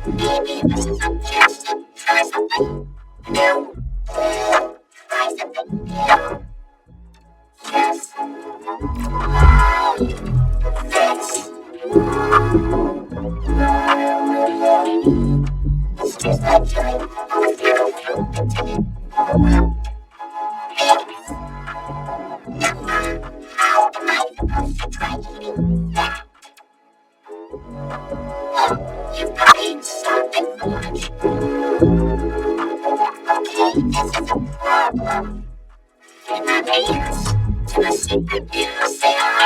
Maybe this is a chance to try something new. Try something new. Yes. This. Is that killing all of your continue? How am I supposed to try eating that? Oh, you probably something for lunch. Okay, this is a problem. In my veins, to a secret you say I